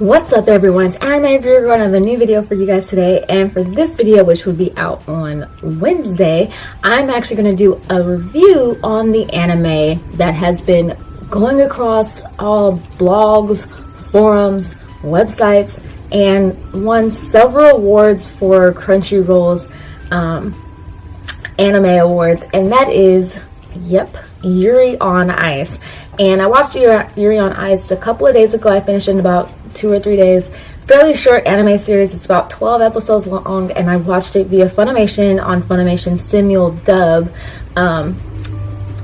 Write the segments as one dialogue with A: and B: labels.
A: What's up, everyone? It's Anime Viewer going to have a new video for you guys today, and for this video, which will be out on Wednesday, I'm actually going to do a review on the anime that has been going across all blogs, forums, websites, and won several awards for Crunchyroll's anime awards, and that is, Yuri on Ice. And I watched Yuri on Ice a couple of days ago. I finished in about 2 or 3 days. Fairly short anime series. It's about 12 episodes long, and I watched it via Funimation on Funimation Simul Dub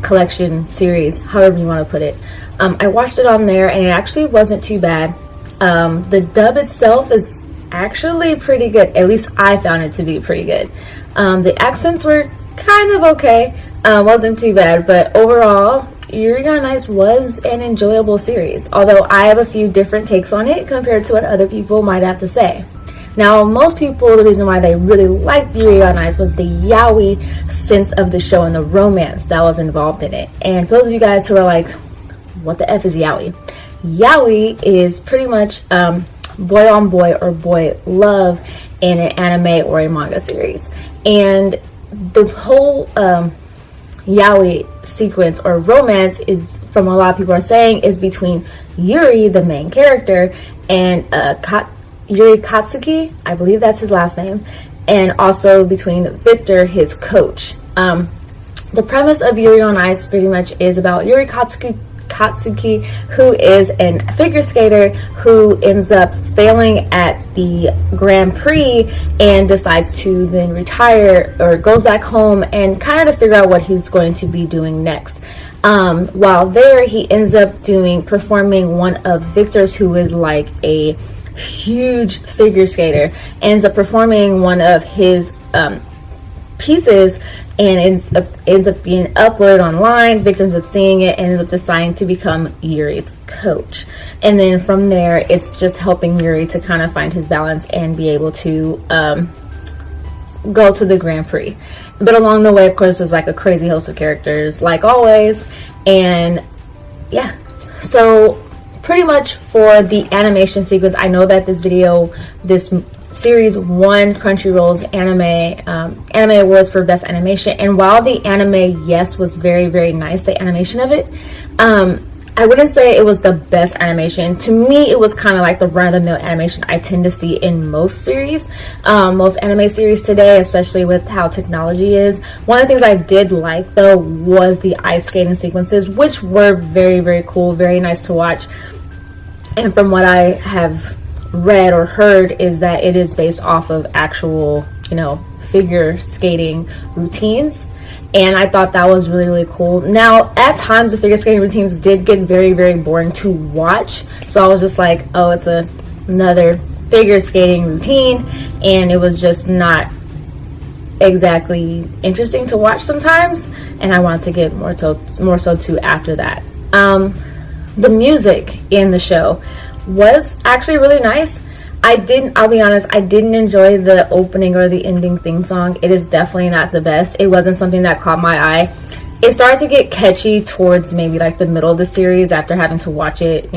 A: collection series, however you want to put it. I watched it on there, and it actually wasn't too bad. The dub itself is actually pretty good. At least I found it to be pretty good. The accents were kind of okay. Wasn't too bad, but overall, Yuri on Ice was an enjoyable series, although I have a few different takes on it compared to what other people might have to say. Now, most people, the reason why they really liked Yuri on Ice was the yaoi sense of the show and the romance that was involved in it. And for those of you guys who are like, what the F is yaoi? Yaoi is pretty much boy on boy or boy love in an anime or a manga series. And the whole yaoi sequence or romance is, from a lot of people are saying, is between Yuri, the main character, and Yuri Katsuki, I believe that's his last name, and also between Victor, his coach. The premise of Yuri on Ice pretty much is about Yuri Katsuki, who is a figure skater who ends up failing at the Grand Prix and decides to then retire, or goes back home and kind of to figure out what he's going to be doing next. While there, he ends up performing one of Victor's, who is like a huge figure skater, ends up performing one of his pieces, and ends up being uploaded online. Victor ends up seeing it and ends up deciding to become Yuri's coach. And then from there, it's just helping Yuri to kind of find his balance and be able to go to the Grand Prix. But along the way, of course, there's like a crazy host of characters, like always. And yeah, so pretty much for the animation sequence, I know that this series won Crunchyroll's anime awards for best animation, and while the anime, yes, was very, very nice, the animation of it, I wouldn't say it was the best animation. To me, it was kind of like the run-of-the-mill animation I tend to see in most series, most anime series today, especially with how technology is. One of the things I did like, though, was the ice skating sequences, which were very, very cool, very nice to watch. And from what I have read or heard, is that it is based off of actual, figure skating routines. And I thought that was really, really cool. Now, at times, the figure skating routines did get very, very boring to watch. So I was just like, oh, it's another figure skating routine. And it was just not exactly interesting to watch sometimes. And I wanted to get more so too after that. The music in the show was actually really nice. I'll be honest, I didn't enjoy the opening or the ending theme song. It is definitely not the best. It wasn't something that caught my eye. It started to get catchy towards maybe like the middle of the series after having to watch it,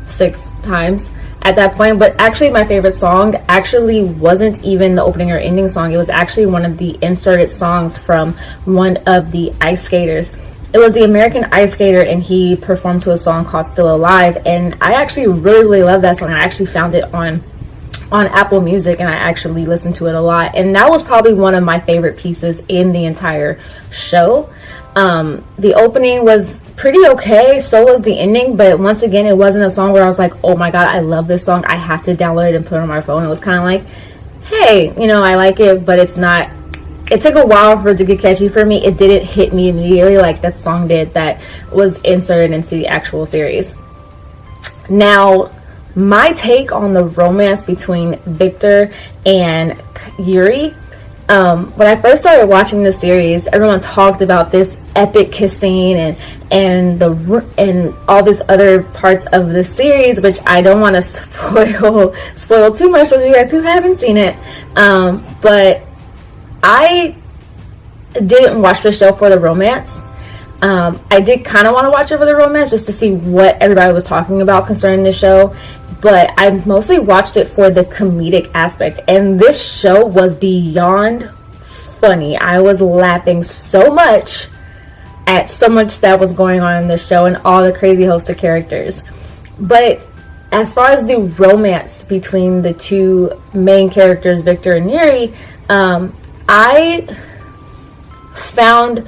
A: 6 times at that point. But actually, my favorite song actually wasn't even the opening or ending song. It was actually one of the inserted songs from one of the ice skaters. It was the American Ice Skater, and he performed to a song called Still Alive, and I actually really, really love that song. I actually found it on Apple Music, and I actually listened to it a lot, and that was probably one of my favorite pieces in the entire show. The opening was pretty okay, so was the ending, but once again, it wasn't a song where I was like, oh my god, I love this song, I have to download it and put it on my phone. It was kind of like, hey, I like it, but it's not. It took a while for it to get catchy for me. It didn't hit me immediately like that song did that was inserted into the actual series. Now, my take on the romance between Victor and Yuri, when I first started watching the series, everyone talked about this epic kiss scene and all this other parts of the series, which I don't want to spoil too much for you guys who haven't seen it. But I didn't watch the show for the romance. I did kind of want to watch it for the romance, just to see what everybody was talking about concerning the show, but I mostly watched it for the comedic aspect, and this show was beyond funny. I was laughing so much at so much that was going on in this show and all the crazy host of characters. But as far as the romance between the two main characters, Victor and Yuri, I found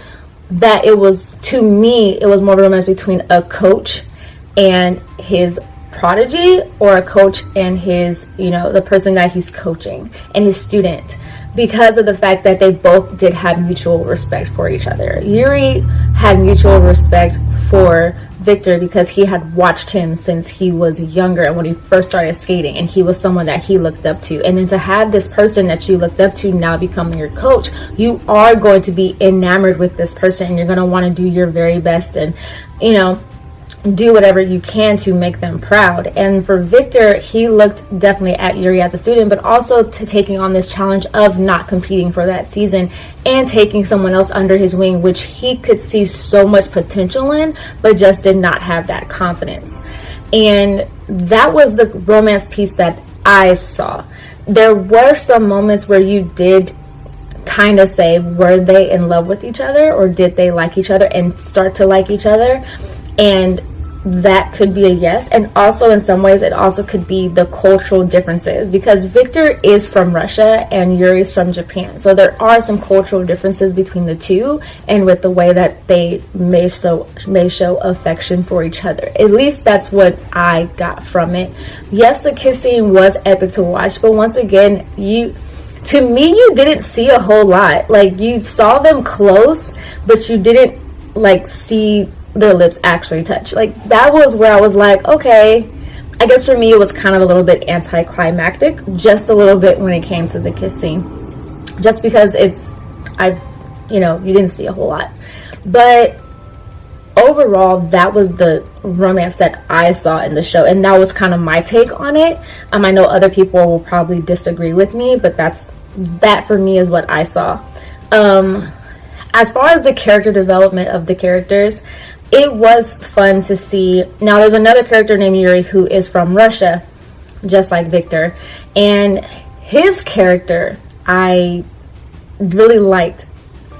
A: that it was, to me, it was more of a romance between a coach and his prodigy, or a coach and his, the person that he's coaching, and his student, because of the fact that they both did have mutual respect for each other. Yuri had mutual respect for Victor because he had watched him since he was younger and when he first started skating, and he was someone that he looked up to. And then to have this person that you looked up to now becoming your coach, you are going to be enamored with this person, and you're going to want to do your very best and do whatever you can to make them proud. And for Victor, he looked definitely at Yuri as a student, but also to taking on this challenge of not competing for that season and taking someone else under his wing, which he could see so much potential in, but just did not have that confidence. And that was the romance piece that I saw. There were some moments where you did kind of say, were they in love with each other, or did they like each other and start to like each other? And that could be a yes. And also in some ways it also could be the cultural differences, because Victor is from Russia and Yuri's from Japan, so there are some cultural differences between the two, and with the way that they may show affection for each other. At least that's what I got from it. Yes, the kiss scene was epic to watch, but once again, you didn't see a whole lot. Like, you saw them close, but you didn't see their lips actually touch. Like, that was where I was like, okay, I guess for me it was kind of a little bit anticlimactic, just a little bit when it came to the kiss scene, just because you didn't see a whole lot. But overall, that was the romance that I saw in the show, and that was kind of my take on it. I know other people will probably disagree with me, but that for me is what I saw. As far as the character development of the characters, it was fun to see. Now, there's another character named Yuri who is from Russia, just like Victor, and his character I really liked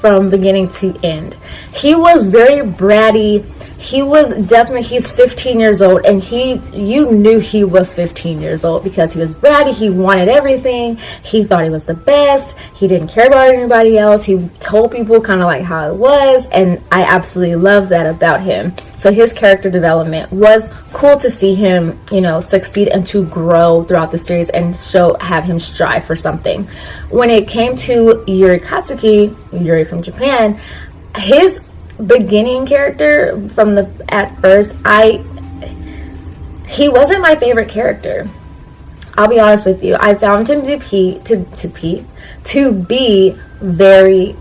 A: from beginning to end. He was very bratty. He's 15 years old, and you knew he was 15 years old because he was bratty. He wanted everything. He thought he was the best. He didn't care about anybody else. He told people kind of like how it was, and I absolutely love that about him. So his character development was cool to see him, succeed and to grow throughout the series and have him strive for something. When it came to Yuri Katsuki, Yuri from Japan, his beginning character at first, he wasn't my favorite character. I'll be honest with you. I found him to be very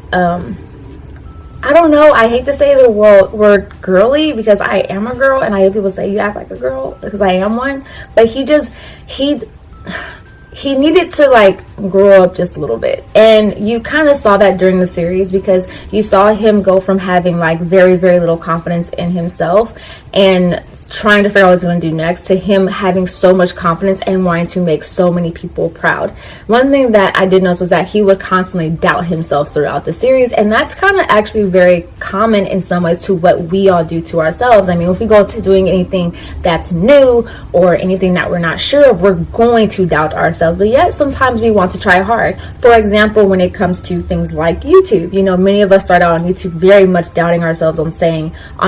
A: I don't know, I hate to say the word girly, because I am a girl, and I hear people say you act like a girl because I am one, but he needed to grow up just a little bit, and you kind of saw that during the series, because you saw him go from having very, very little confidence in himself and trying to figure out what he's going to do next, to him having so much confidence and wanting to make so many people proud. One thing that I did notice was that he would constantly doubt himself throughout the series, and that's kind of actually very common in some ways to what we all do to ourselves. I mean, if we go to doing anything that's new or anything that we're not sure of, we're going to doubt ourselves, but yet sometimes we want to try hard. For example, when it comes to things like YouTube, many of us start out on YouTube very much doubting ourselves on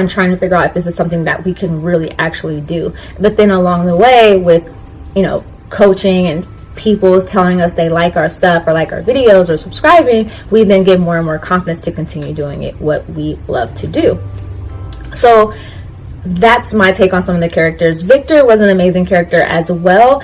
A: trying to figure out if this is something that we can really actually do. But then along the way, with coaching and people telling us they like our stuff or like our videos or subscribing, we then get more and more confidence to continue doing what we love to do. So that's my take on some of the characters. Victor was an amazing character as well.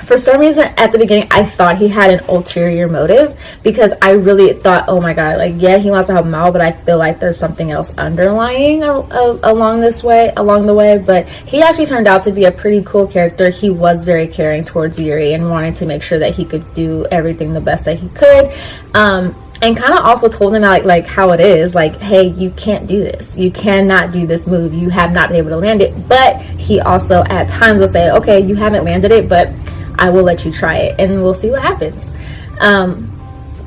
A: For some reason at the beginning, I thought he had an ulterior motive, because I really thought, oh my god, he wants to help Mao, but I feel like there's something else underlying along the way. But he actually turned out to be a pretty cool character. He was very caring towards Yuri and wanted to make sure that he could do everything the best that he could. and kind of also told him like how it is, like, hey, you can't do this, you cannot do this move, you have not been able to land it. But he also at times will say, okay, you haven't landed it, but I will let you try it and we'll see what happens.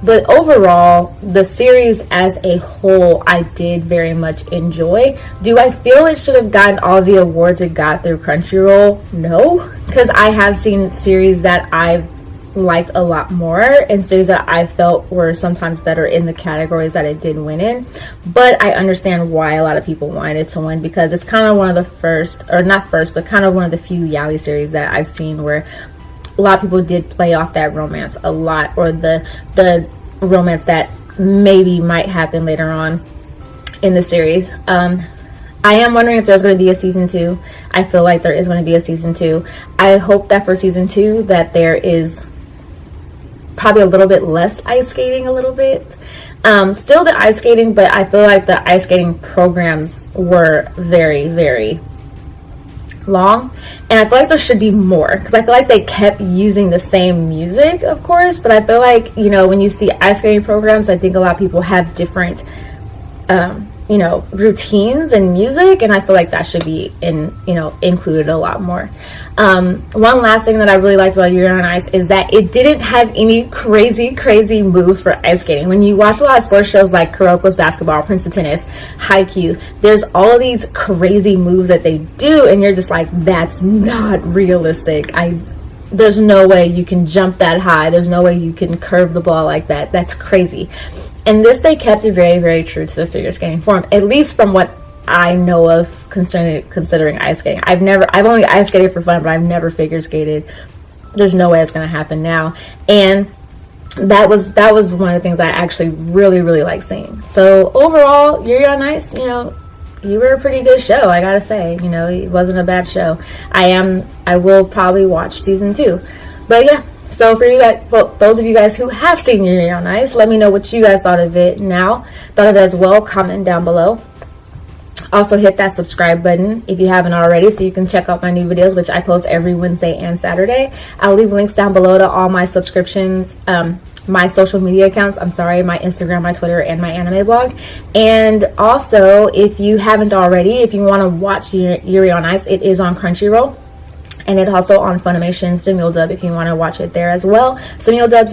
A: But overall, the series as a whole, I did very much enjoy. Do I feel it should have gotten all the awards it got through Crunchyroll? No, because I have seen series that I've liked a lot more, and series that I felt were sometimes better in the categories that it did win in. But I understand why a lot of people wanted it to win, because it's kind of one of the first, or not first, but kind of one of the few yaoi series that I've seen where a lot of people did play off that romance a lot, or the romance that maybe might happen later on in the series. I am wondering if there's going to be a season 2. I feel like there is going to be a season 2. I hope that for season 2 that there is probably a little bit less ice skating, a little bit. Still the ice skating, but I feel like the ice skating programs were very, very long, and I feel like there should be more, because I feel like they kept using the same music, of course, but I feel like, you know, when you see ice skating programs, I think a lot of people have different you know, routines and music, and I feel like that should be included a lot more. One last thing that I really liked about Yuri on Ice is that it didn't have any crazy moves for ice skating. When you watch a lot of sports shows like Kuroko's Basketball, Prince of Tennis, Haikyuu, there's all of these crazy moves that they do, and you're just like, that's not realistic. There's no way you can jump that high. There's no way you can curve the ball like that. That's crazy. And this, they kept it very, very true to the figure skating form, at least from what I know of considering ice skating. I've only ice skated for fun, but I've never figure skated. There's no way it's going to happen now. And that was one of the things I actually really, really like seeing. So overall, Yuri on Ice, you know, you were a pretty good show, I gotta say. You know, it wasn't a bad show. I will probably watch season 2. But yeah. So for you guys, well, those of you guys who have seen Yuri on Ice, let me know what you guys thought of it as well. Comment down below. Also hit that subscribe button if you haven't already, so you can check out my new videos, which I post every Wednesday and Saturday. I'll leave links down below to all my subscriptions, my social media accounts, my Instagram, my Twitter, and my anime blog. And also, if you haven't already, if you want to watch Yuri on Ice, it is on Crunchyroll. And it's also on Funimation Simuldub if you want to watch it there as well. Simuldubs,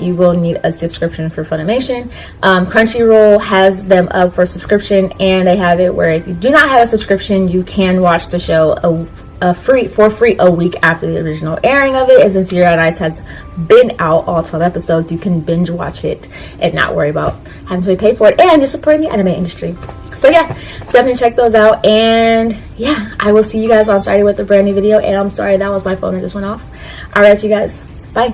A: you will need a subscription for Funimation. Crunchyroll has them up for subscription, and they have it where if you do not have a subscription, you can watch the show for free a week after the original airing of it. And since Yuri on Ice has been out all 12 episodes, you can binge watch it and not worry about having to pay for it, and you're supporting the anime industry. So yeah, definitely check those out. And yeah, I will see you guys on Saturday with a brand new video. And I'm sorry, that was my phone that just went off. All right, you guys, bye.